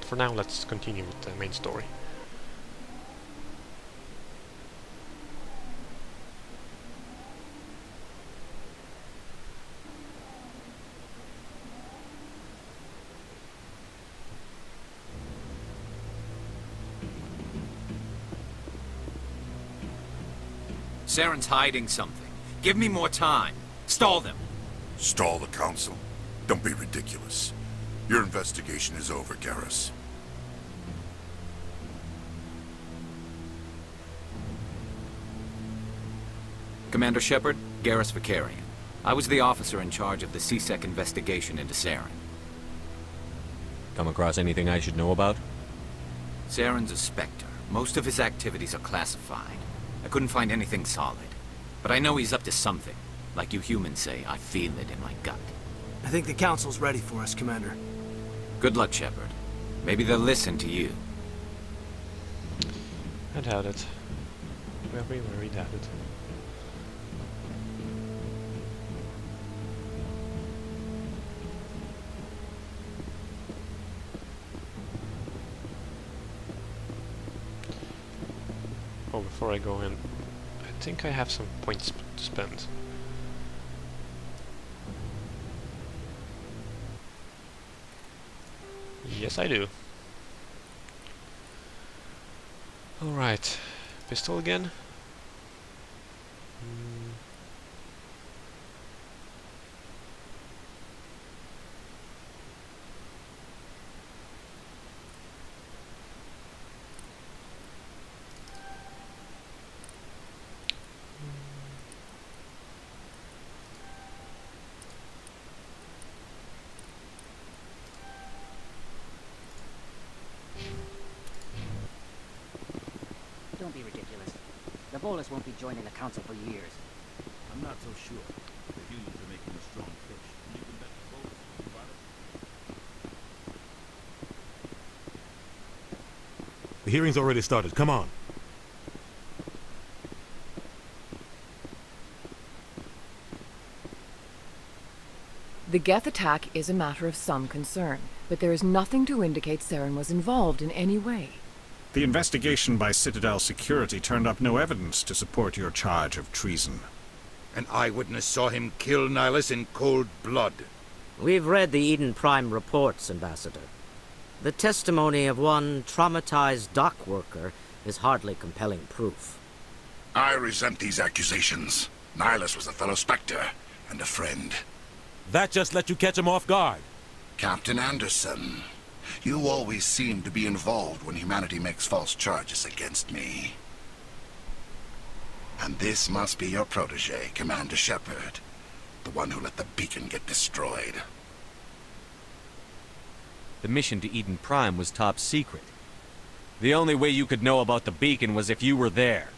But for now, let's continue with the main story. Saren's hiding something. Give me more time. Stall them. Stall the council? Don't be ridiculous. Your investigation is over, Garrus. Commander Shepard, Garrus Vicarian. I was the officer in charge of the C-Sec investigation into Saren. Come across anything I should know about? Saren's a Spectre. Most of his activities are classified. I couldn't find anything solid. But I know he's up to something. Like you humans say, I feel it in my gut. I think the Council's ready for us, Commander. Good luck, Shepard. Maybe they'll listen to you. I doubt it. Very doubt it. Oh, before I go in, I think I have some points to spend. Yes, I do. Alright, pistol again. Don't be ridiculous. The Bolus won't be joining the Council for years. I'm not so sure. The humans are making a strong push. And you can bet the Bolus will be violent. The hearing's already started. Come on. The Geth attack is a matter of some concern, but there is nothing to indicate Saren was involved in any way. The investigation by Citadel security turned up no evidence to support your charge of treason. An eyewitness saw him kill Nihilus in cold blood. We've read the Eden Prime reports, Ambassador. The testimony of one traumatized dock worker is hardly compelling proof. I resent these accusations. Nihilus was a fellow Spectre and a friend. That just let you catch him off guard. Captain Anderson, you always seem to be involved when humanity makes false charges against me. And this must be your protege, Commander Shepard. The one who let the beacon get destroyed. The mission to Eden Prime was top secret. The only way you could know about the beacon was if you were there.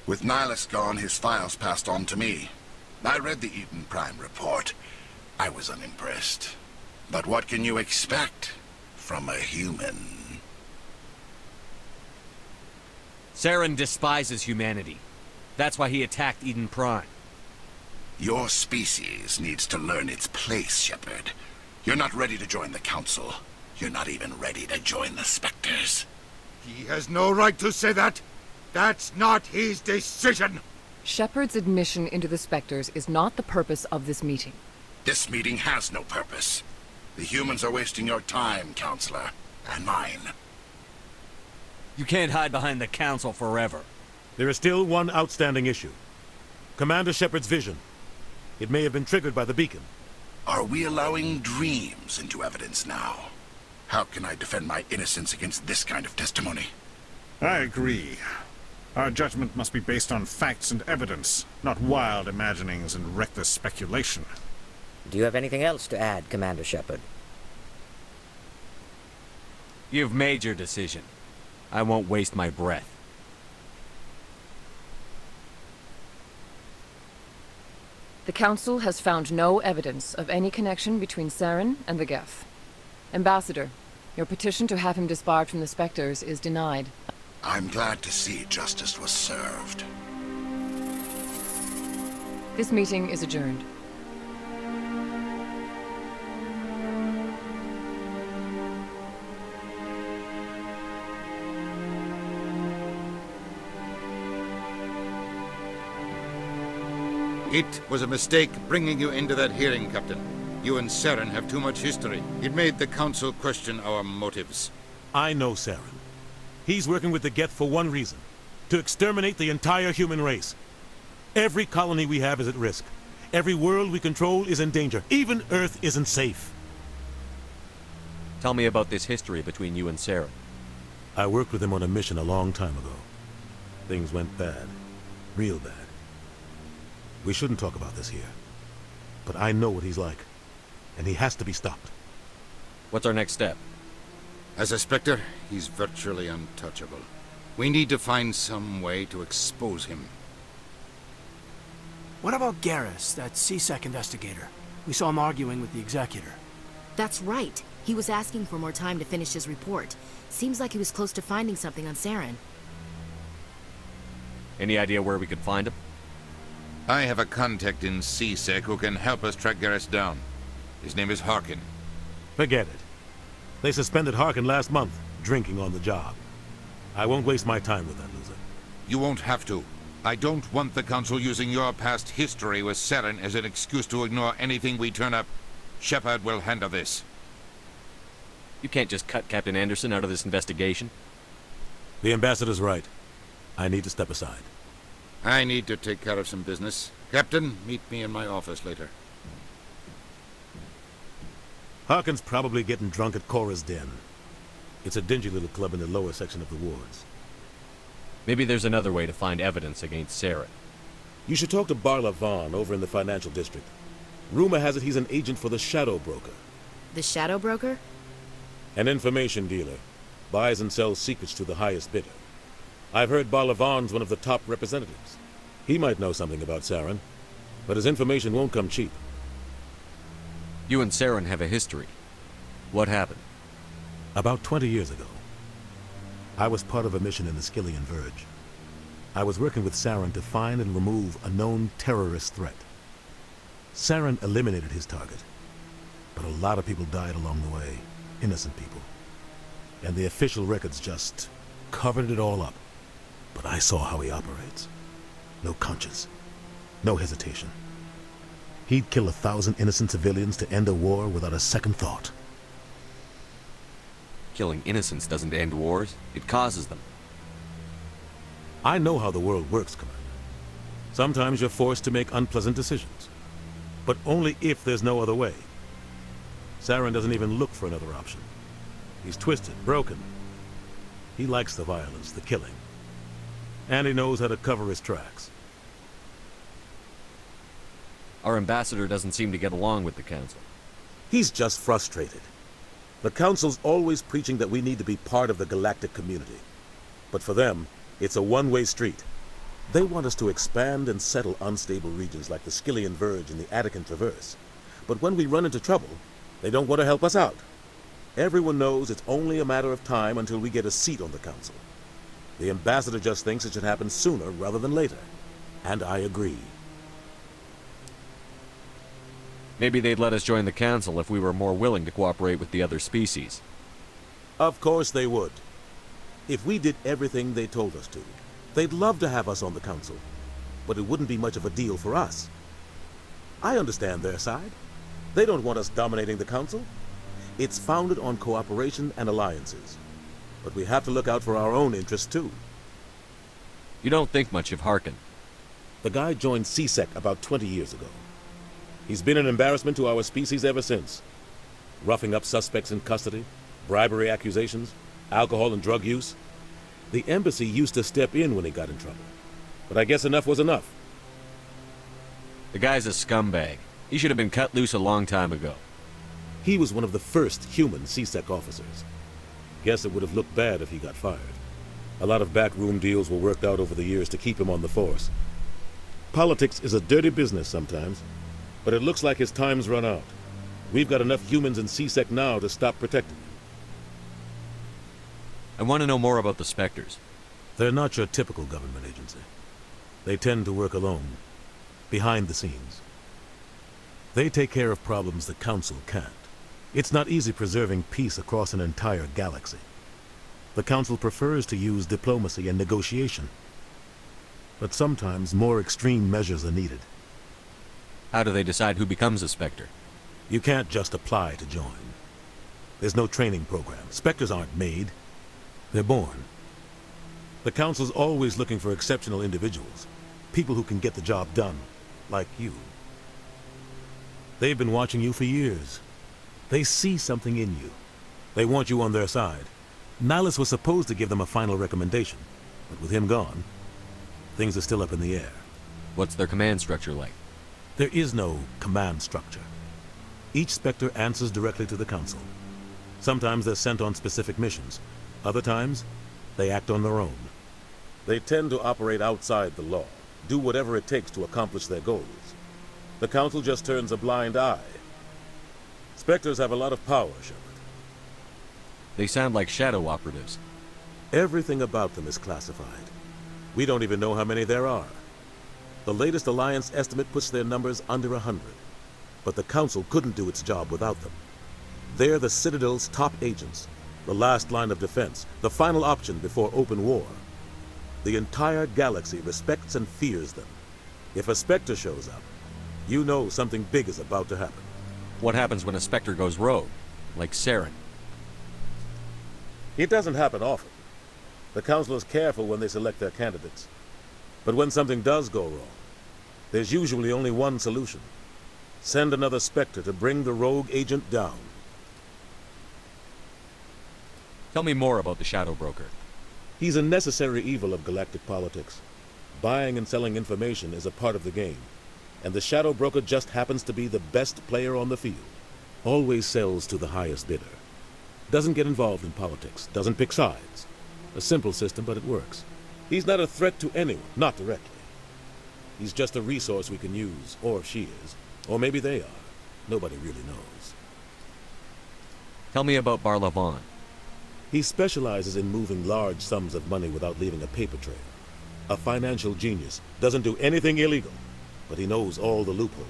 With Nihilus gone, his files passed on to me. I read the Eden Prime report. I was unimpressed. But what can you expect from a human? Saren despises humanity. That's why he attacked Eden Prime. Your species needs to learn its place, Shepard. You're not ready to join the Council. You're not even ready to join the Spectres. He has no right to say that. That's not his decision. Shepard's admission into the Spectres is not the purpose of this meeting. This meeting has no purpose. The humans are wasting your time, Counselor, and mine. You can't hide behind the Council forever. There is still one outstanding issue. Commander Shepard's vision. It may have been triggered by the beacon. Are we allowing dreams into evidence now? How can I defend my innocence against this kind of testimony? I agree. Our judgment must be based on facts and evidence, not wild imaginings and reckless speculation. Do you have anything else to add, Commander Shepard? You've made your decision. I won't waste my breath. The Council has found no evidence of any connection between Saren and the Geth. Ambassador, your petition to have him disbarred from the Spectres is denied. I'm glad to see justice was served. This meeting is adjourned. It was a mistake bringing you into that hearing, Captain. You and Saren have too much history. It made the Council question our motives. I know Saren. He's working with the Geth for one reason. To exterminate the entire human race. Every colony we have is at risk. Every world we control is in danger. Even Earth isn't safe. Tell me about this history between you and Saren. I worked with him on a mission a long time ago. Things went bad. Real bad. We shouldn't talk about this here. But I know what he's like. And he has to be stopped. What's our next step? As a Spectre, he's virtually untouchable. We need to find some way to expose him. What about Garrus, that CSEC investigator? We saw him arguing with the Executor. That's right. He was asking for more time to finish his report. Seems like he was close to finding something on Saren. Any idea where we could find him? I have a contact in CSEC who can help us track Garrus down. His name is Harkin. Forget it. They suspended Harkin last month, drinking on the job. I won't waste my time with that loser. You won't have to. I don't want the Council using your past history with Saren as an excuse to ignore anything we turn up. Shepard will handle this. You can't just cut Captain Anderson out of this investigation. The Ambassador's right. I need to step aside. I need to take care of some business. Captain, meet me in my office later. Harkin's probably getting drunk at Cora's Den. It's a dingy little club in the lower section of the wards. Maybe there's another way to find evidence against Saren. You should talk to Barla Vaughn over in the financial district. Rumor has it he's an agent for the Shadow Broker. The Shadow Broker? An information dealer. Buys and sells secrets to the highest bidder. I've heard Barla Vaughn's one of the top representatives. He might know something about Saren, but his information won't come cheap. You and Saren have a history. What happened? About 20 years ago, I was part of a mission in the Skillian Verge. I was working with Saren to find and remove a known terrorist threat. Saren eliminated his target, but a lot of people died along the way, innocent people. And the official records just covered it all up. But I saw how he operates. No conscience, no hesitation. He'd kill 1,000 innocent civilians to end a war without a second thought. Killing innocents doesn't end wars, it causes them. I know how the world works, Commander. Sometimes you're forced to make unpleasant decisions. But only if there's no other way. Saren doesn't even look for another option. He's twisted, broken. He likes the violence, the killing. And he knows how to cover his tracks. Our ambassador doesn't seem to get along with the Council. He's just frustrated. The Council's always preaching that we need to be part of the galactic community. But for them, it's a one-way street. They want us to expand and settle unstable regions like the Skillian Verge and the Attican Traverse. But when we run into trouble, they don't want to help us out. Everyone knows it's only a matter of time until we get a seat on the Council. The Ambassador just thinks it should happen sooner rather than later. And I agree. Maybe they'd let us join the Council if we were more willing to cooperate with the other species. Of course they would. If we did everything they told us to, they'd love to have us on the Council. But it wouldn't be much of a deal for us. I understand their side. They don't want us dominating the Council. It's founded on cooperation and alliances. But we have to look out for our own interests, too. You don't think much of Harkin. The guy joined CSEC about 20 years ago. He's been an embarrassment to our species ever since. Roughing up suspects in custody, bribery accusations, alcohol and drug use. The embassy used to step in when he got in trouble. But I guess enough was enough. The guy's a scumbag. He should have been cut loose a long time ago. He was one of the first human CSEC officers. Guess it would have looked bad if he got fired. A lot of backroom deals were worked out over the years to keep him on the force. Politics is a dirty business sometimes, but it looks like his time's run out. We've got enough humans in CSEC now to stop protecting him. I want to know more about the Spectres. They're not your typical government agency. They tend to work alone, behind the scenes. They take care of problems the Council can't. It's not easy preserving peace across an entire galaxy. The Council prefers to use diplomacy and negotiation. But sometimes more extreme measures are needed. How do they decide who becomes a Spectre? You can't just apply to join. There's no training program. Spectres aren't made. They're born. The Council's always looking for exceptional individuals. People who can get the job done. Like you. They've been watching you for years. They see something in you. They want you on their side. Nihilus was supposed to give them a final recommendation, but with him gone, things are still up in the air. What's their command structure like? There is no command structure. Each Spectre answers directly to the Council. Sometimes they're sent on specific missions. Other times, they act on their own. They tend to operate outside the law, do whatever it takes to accomplish their goals. The Council just turns a blind eye. Spectres have a lot of power, Shepard. They sound like shadow operatives. Everything about them is classified. We don't even know how many there are. The latest Alliance estimate puts their numbers under 100. But the Council couldn't do its job without them. They're the Citadel's top agents, the last line of defense, the final option before open war. The entire galaxy respects and fears them. If a Spectre shows up, you know something big is about to happen. What happens when a Spectre goes rogue? Like Saren? It doesn't happen often. The Council is careful when they select their candidates. But when something does go wrong, there's usually only one solution. Send another Spectre to bring the rogue agent down. Tell me more about the Shadow Broker. He's a necessary evil of galactic politics. Buying and selling information is a part of the game. And the Shadow Broker just happens to be the best player on the field. Always sells to the highest bidder. Doesn't get involved in politics. Doesn't pick sides. A simple system, but it works. He's not a threat to anyone, not directly. He's just a resource we can use, or she is. Or maybe they are. Nobody really knows. Tell me about Barla Vaughn. He specializes in moving large sums of money without leaving a paper trail. A financial genius. Doesn't do anything illegal, but he knows all the loopholes.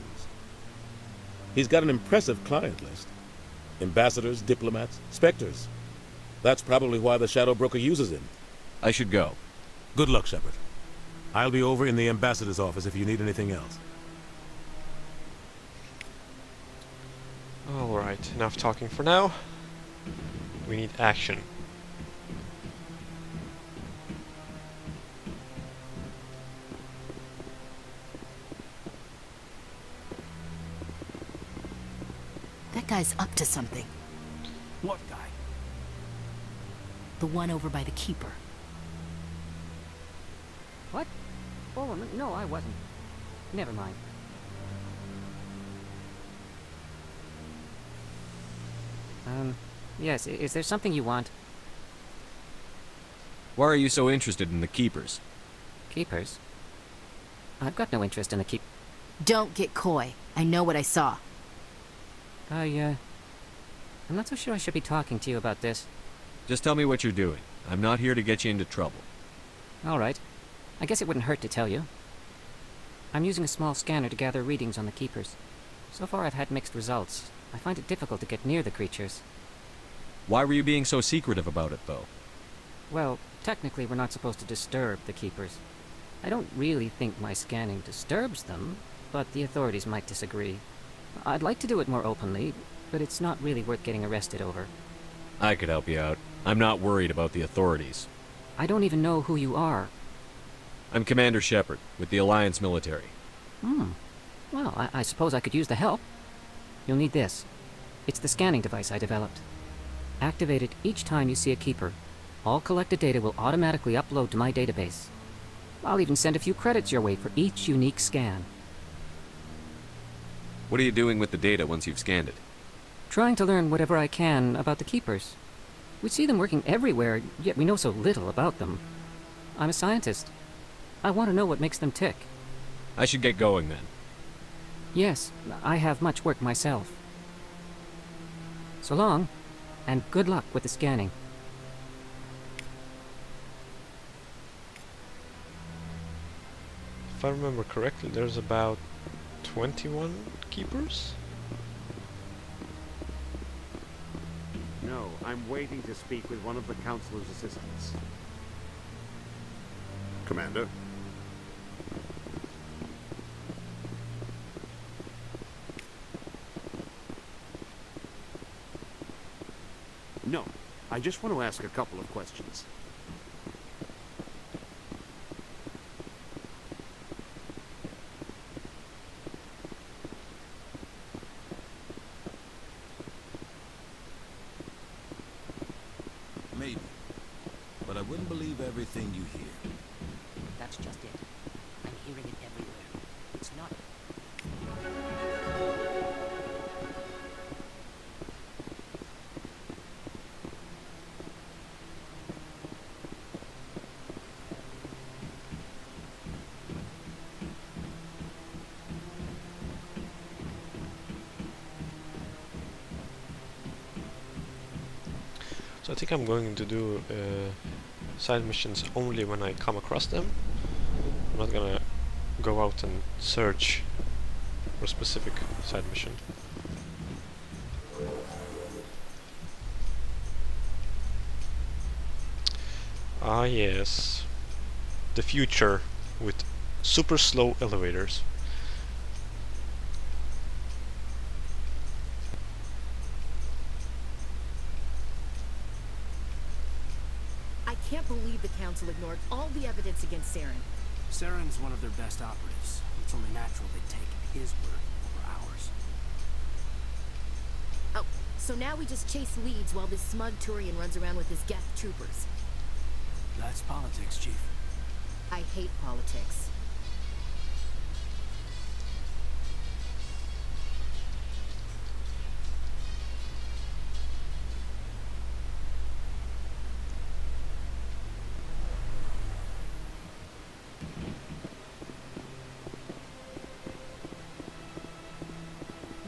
He's got an impressive client list. Ambassadors, diplomats, Spectres. That's probably why the Shadow Broker uses him. I should go. Good luck, Shepard. I'll be over in the ambassador's office if you need anything else. Alright, enough talking for now. We need action. That guy's up to something. What guy? The one over by the Keeper. What? Oh, no, I wasn't. Never mind. Yes, is there something you want? Why are you so interested in the Keepers? Keepers? I've got no interest in the Don't get coy. I know what I saw. I'm not so sure I should be talking to you about this. Just tell me what you're doing. I'm not here to get you into trouble. All right. I guess it wouldn't hurt to tell you. I'm using a small scanner to gather readings on the Keepers. So far I've had mixed results. I find it difficult to get near the creatures. Why were you being so secretive about it, though? Well, technically we're not supposed to disturb the Keepers. I don't really think my scanning disturbs them, but the authorities might disagree. I'd like to do it more openly, but it's not really worth getting arrested over. I could help you out. I'm not worried about the authorities. I don't even know who you are. I'm Commander Shepard, with the Alliance military. Well, I suppose I could use the help. You'll need this. It's the scanning device I developed. Activate it each time you see a Keeper. All collected data will automatically upload to my database. I'll even send a few credits your way for each unique scan. What are you doing with the data once you've scanned it? Trying to learn whatever I can about the Keepers. We see them working everywhere, yet we know so little about them. I'm a scientist. I want to know what makes them tick. I should get going then. Yes, I have much work myself. So long, and good luck with the scanning. If I remember correctly, there's about 21 Keepers? No, I'm waiting to speak with one of the Councilor's assistants. Commander? No, I just want to ask a couple of questions. Maybe. But I wouldn't believe everything you hear. That's just it. I'm hearing it everywhere. It's not... So I think I'm going to do side missions only when I come across them. I'm not gonna go out and search for a specific side mission. Ah yes, the future with super slow elevators. I can't believe the Council ignored all the evidence against Saren. Saren's one of their best operatives. It's only natural they'd take his word over ours. Oh, so now we just chase leads while this smug Turian runs around with his Geth troopers. That's politics, Chief. I hate politics.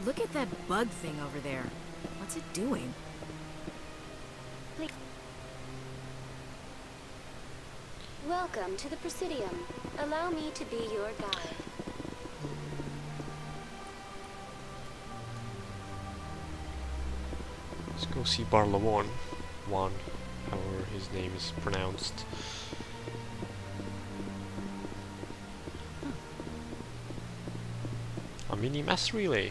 Look at that bug thing over there. What's it doing? Welcome to the Presidium. Allow me to be your guide. Let's go see Barlawan. Juan, however his name is pronounced. A mini mass relay.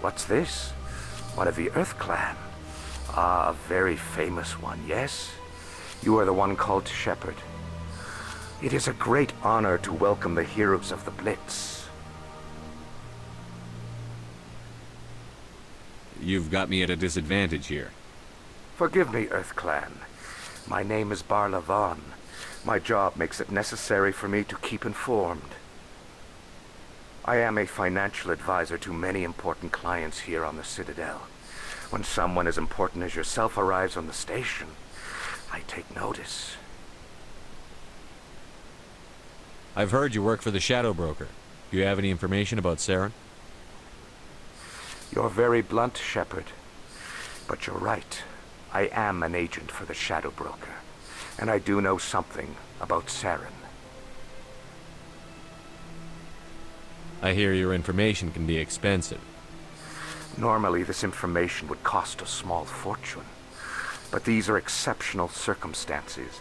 What's this? One of the Earth Clan. Ah, a very famous one, yes? You are the one called Shepard. It is a great honor to welcome the heroes of the Blitz. You've got me at a disadvantage here. Forgive me, Earth Clan. My name is Barla Vaughn. My job makes it necessary for me to keep informed. I am a financial advisor to many important clients here on the Citadel. When someone as important as yourself arrives on the station, I take notice. I've heard you work for the Shadow Broker. Do you have any information about Saren? You're very blunt, Shepard. But you're right. I am an agent for the Shadow Broker. And I do know something about Saren. I hear your information can be expensive. Normally, this information would cost a small fortune. But these are exceptional circumstances.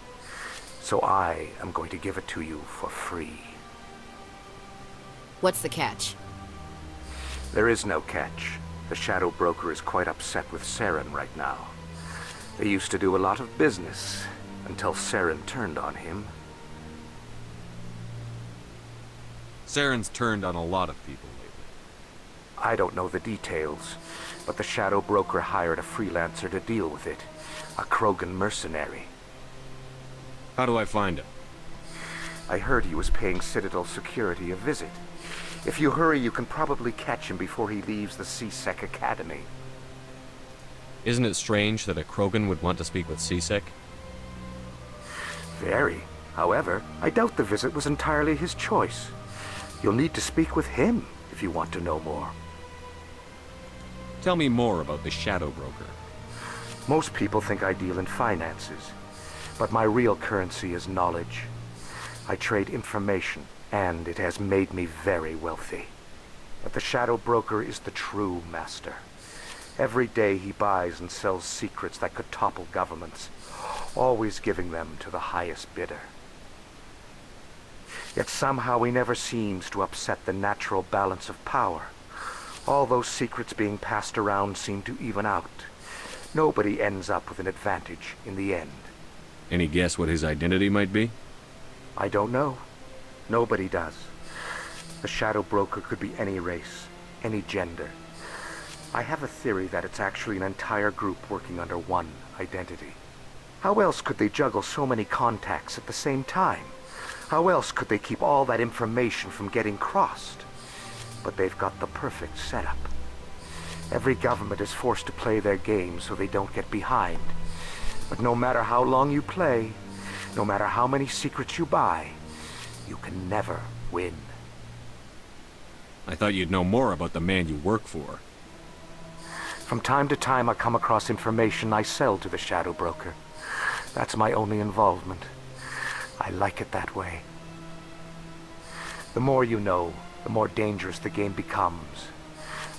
So I am going to give it to you for free. What's the catch? There is no catch. The Shadow Broker is quite upset with Saren right now. They used to do a lot of business, until Saren turned on him. Saren's turned on a lot of people lately. I don't know the details, but the Shadow Broker hired a freelancer to deal with it. A Krogan mercenary. How do I find him? I heard he was paying Citadel security a visit. If you hurry, you can probably catch him before he leaves the C-Sec Academy. Isn't it strange that a Krogan would want to speak with C-Sec? Very. However, I doubt the visit was entirely his choice. You'll need to speak with him if you want to know more. Tell me more about the Shadow Broker. Most people think I deal in finances. But my real currency is knowledge. I trade information, and it has made me very wealthy. But the Shadow Broker is the true master. Every day he buys and sells secrets that could topple governments, always giving them to the highest bidder. Yet somehow he never seems to upset the natural balance of power. All those secrets being passed around seem to even out. Nobody ends up with an advantage in the end. Any guess what his identity might be? I don't know. Nobody does. The Shadow Broker could be any race, any gender. I have a theory that it's actually an entire group working under one identity. How else could they juggle so many contacts at the same time? How else could they keep all that information from getting crossed? But they've got the perfect setup. Every government is forced to play their game so they don't get behind. But no matter how long you play, no matter how many secrets you buy, you can never win. I thought you'd know more about the man you work for. From time to time I come across information I sell to the Shadow Broker. That's my only involvement. I like it that way. The more you know, the more dangerous the game becomes.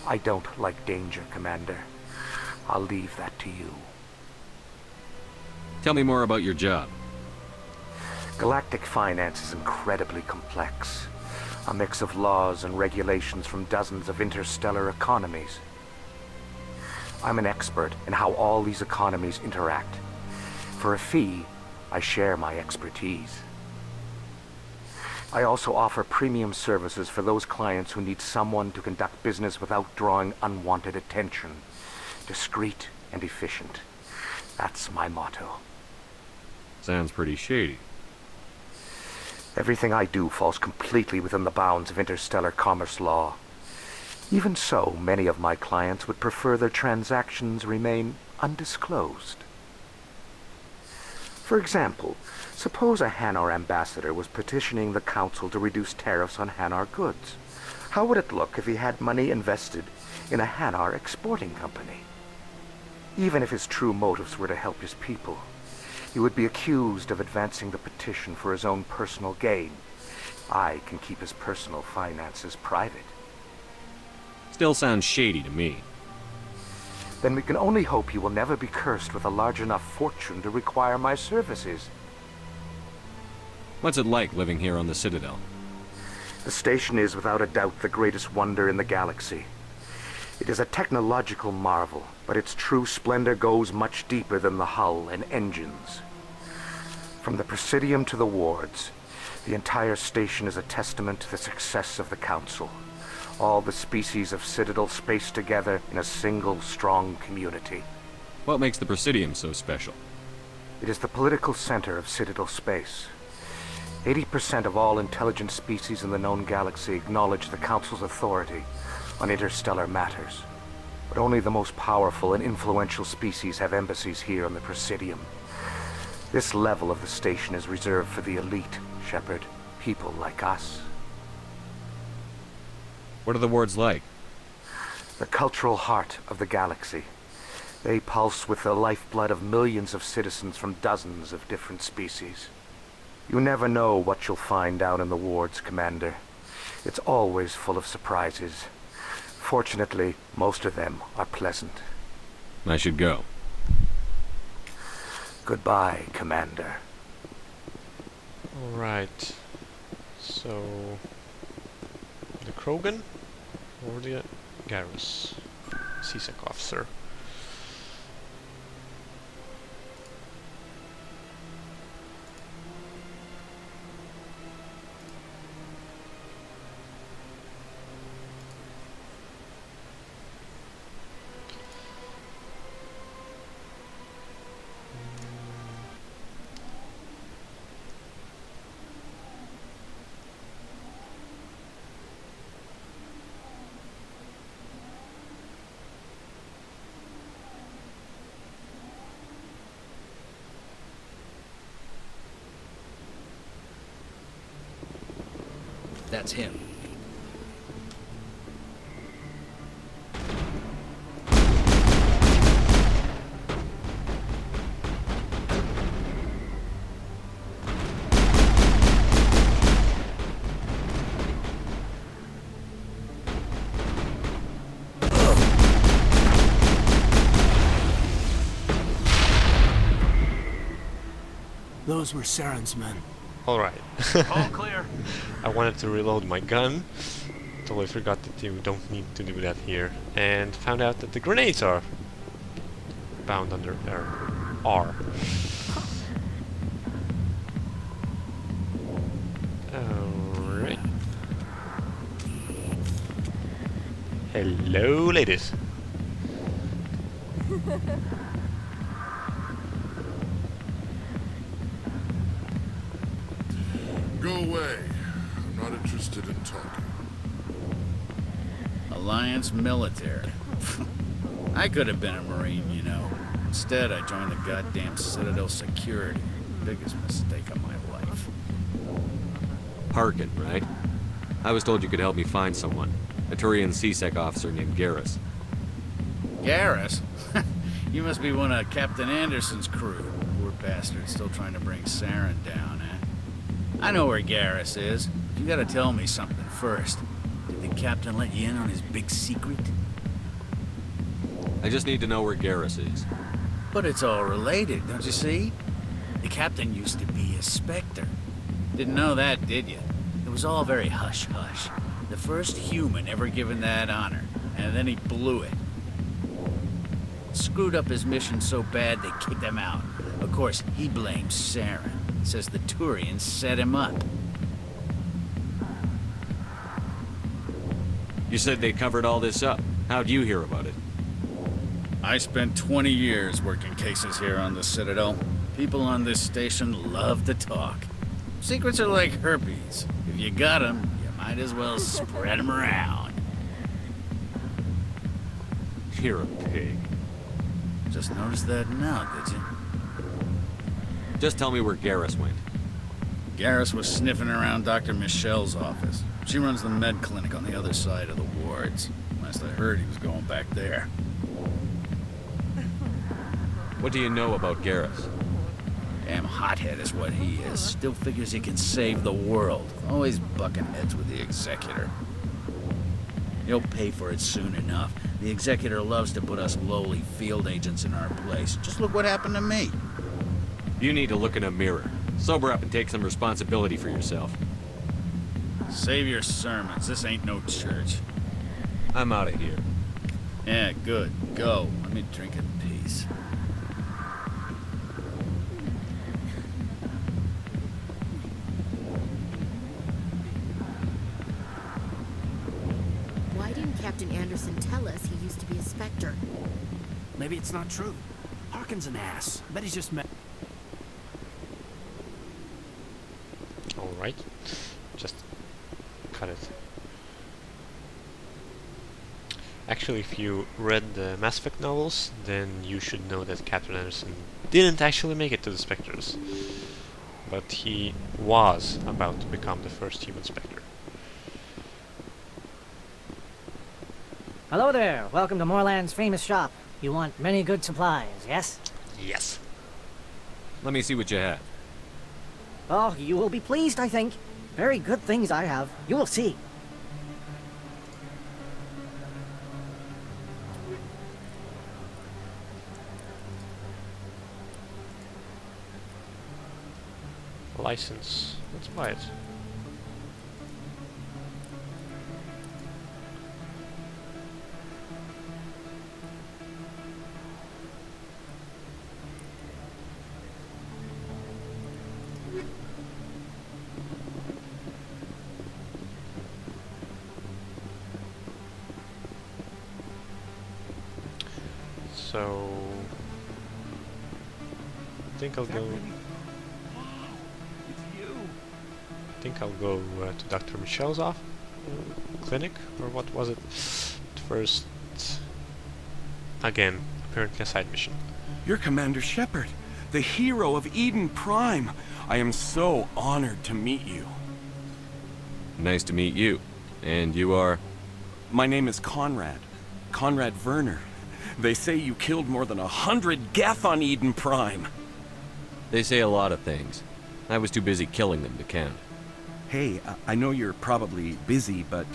I don't like danger, Commander. I'll leave that to you. Tell me more about your job. Galactic finance is incredibly complex. A mix of laws and regulations from dozens of interstellar economies. I'm an expert in how all these economies interact. For a fee, I share my expertise. I also offer premium services for those clients who need someone to conduct business without drawing unwanted attention. Discreet and efficient. That's my motto. Sounds pretty shady. Everything I do falls completely within the bounds of interstellar commerce law. Even so, many of my clients would prefer their transactions remain undisclosed. For example, suppose a Hanar ambassador was petitioning the Council to reduce tariffs on Hanar goods. How would it look if he had money invested in a Hanar exporting company? Even if his true motives were to help his people, he would be accused of advancing the petition for his own personal gain. I can keep his personal finances private. Still sounds shady to me. Then we can only hope he will never be cursed with a large enough fortune to require my services. What's it like living here on the Citadel? The station is without a doubt the greatest wonder in the galaxy. It is a technological marvel, but its true splendor goes much deeper than the hull and engines. From the Presidium to the wards, the entire station is a testament to the success of the Council. All the species of Citadel spaced together in a single, strong community. What makes the Presidium so special? It is the political center of Citadel space. 80% of all intelligent species in the known galaxy acknowledge the Council's authority on interstellar matters. But only the most powerful and influential species have embassies here on the Presidium. This level of the station is reserved for the elite, Shepard. People like us. What are the wards like? The cultural heart of the galaxy. They pulse with the lifeblood of millions of citizens from dozens of different species. You never know what you'll find out in the wards, Commander. It's always full of surprises. Fortunately, most of them are pleasant. I should go. Goodbye, Commander. Alright. So... the Krogan? Or the Garrus? CSEC officer. That's him. Those were Saren's men. Alright. All clear. I wanted to reload my gun. Totally forgot that you don't need to do that here. And found out that the grenades are bound under R. Alright. Hello, ladies. Go away. I'm not interested in talking. Alliance military. I could have been a Marine, you know. Instead, I joined the goddamn Citadel security. Biggest mistake of my life. Harkin, right? I was told you could help me find someone. A Turian CSEC officer named Garrus. Garrus? You must be one of Captain Anderson's crew. Poor bastard, still trying to bring Saren down, eh? I know where Garrus is. You gotta tell me something first. Did the captain let you in on his big secret? I just need to know where Garrus is. But it's all related, don't you see? The captain used to be a Spectre. Didn't know that, did you? It was all very hush-hush. The first human ever given that honor, and then he blew it. Screwed up his mission so bad they kicked him out. Of course, he blames Saren. Says the Turians set him up. You said they covered all this up. How'd you hear about it? I spent 20 years working cases here on the Citadel. People on this station love to talk. Secrets are like herpes. If you got them, you might as well spread them around. You're a pig. Just noticed that now, did you? Just tell me where Garrus went. Garrus was sniffing around Dr. Michelle's office. She runs the med clinic on the other side of the wards. Last I heard, he was going back there. What do you know about Garrus? Damn hothead is what he is. Still figures he can save the world. Always bucking heads with the Executor. He'll pay for it soon enough. The Executor loves to put us lowly field agents in our place. Just look what happened to me. You need to look in a mirror. Sober up and take some responsibility for yourself. Save your sermons. This ain't no church. I'm out of here. Yeah, good. Go. Let me drink in peace. Why didn't Captain Anderson tell us he used to be a Spectre? Maybe it's not true. Harkin's an ass. Bet he's just met. Alright. Just cut it. Actually, if you read the Mass Effect novels, then you should know that Captain Anderson didn't actually make it to the Spectres. But he was about to become the first human Spectre. Hello there. Welcome to Moorland's famous shop. You want many good supplies, yes? Yes. Let me see what you have. Oh, you will be pleased, I think. Very good things I have. You will see. License. Let's buy it. So I think I'll go. I think I'll go to Dr. Michelle's clinic, or what was it? First, again, apparently a side mission. You're Commander Shepard, the hero of Eden Prime. I am so honored to meet you. Nice to meet you. And you are? My name is Conrad. Conrad Werner. They say you killed more than 100 Geth on Eden Prime. They say a lot of things. I was too busy killing them to count. Hey, I know you're probably busy, but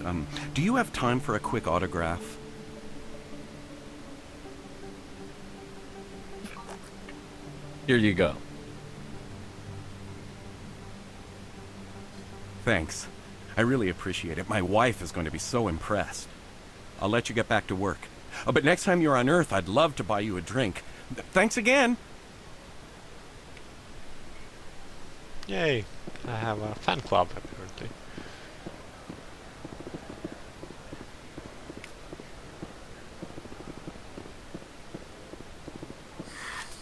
do you have time for a quick autograph? Here you go. Thanks. I really appreciate it. My wife is going to be so impressed. I'll let you get back to work. But next time you're on Earth, I'd love to buy you a drink. Thanks again! Yay! I have a fan club, apparently.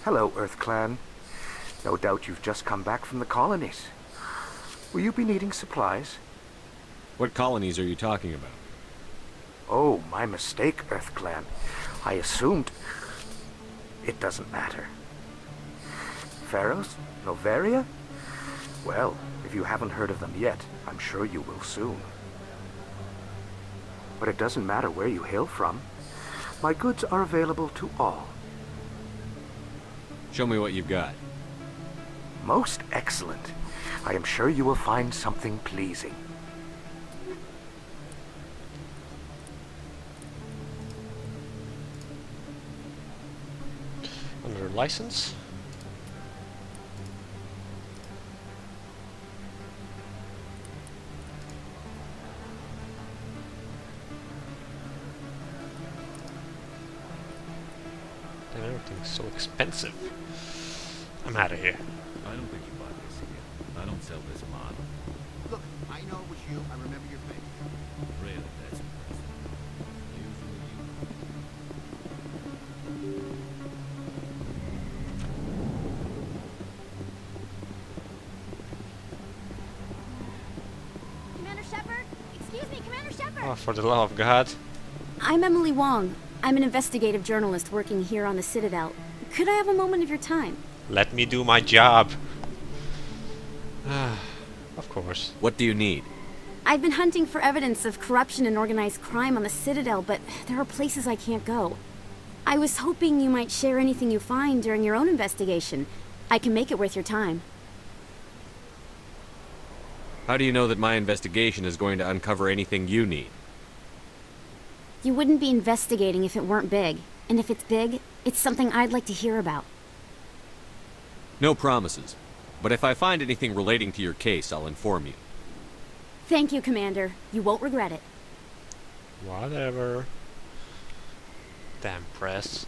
Hello, Earth Clan. No doubt you've just come back from the colonies. Will you be needing supplies? What colonies are you talking about? Oh, my mistake, Earth Clan. I assumed... It doesn't matter. Pharaohs? Novaria? Well, if you haven't heard of them yet, I'm sure you will soon. But it doesn't matter where you hail from. My goods are available to all. Show me what you've got. Most excellent. I am sure you will find something pleasing. Under license? And everything's so expensive. I'm out of here. I don't think you bought this here. I don't sell this model. Look, I know it was you. I remember your face. Really, that's impressive. Commander Shepard? Excuse me, Commander Shepard! Oh, for the love of God. I'm Emily Wong. I'm an investigative journalist working here on the Citadel. Could I have a moment of your time? Let me do my job. Of course. What do you need? I've been hunting for evidence of corruption and organized crime on the Citadel, but there are places I can't go. I was hoping you might share anything you find during your own investigation. I can make it worth your time. How do you know that my investigation is going to uncover anything you need? You wouldn't be investigating if it weren't big. And if it's big, it's something I'd like to hear about. No promises. But if I find anything relating to your case, I'll inform you. Thank you, Commander. You won't regret it. Whatever. Damn press.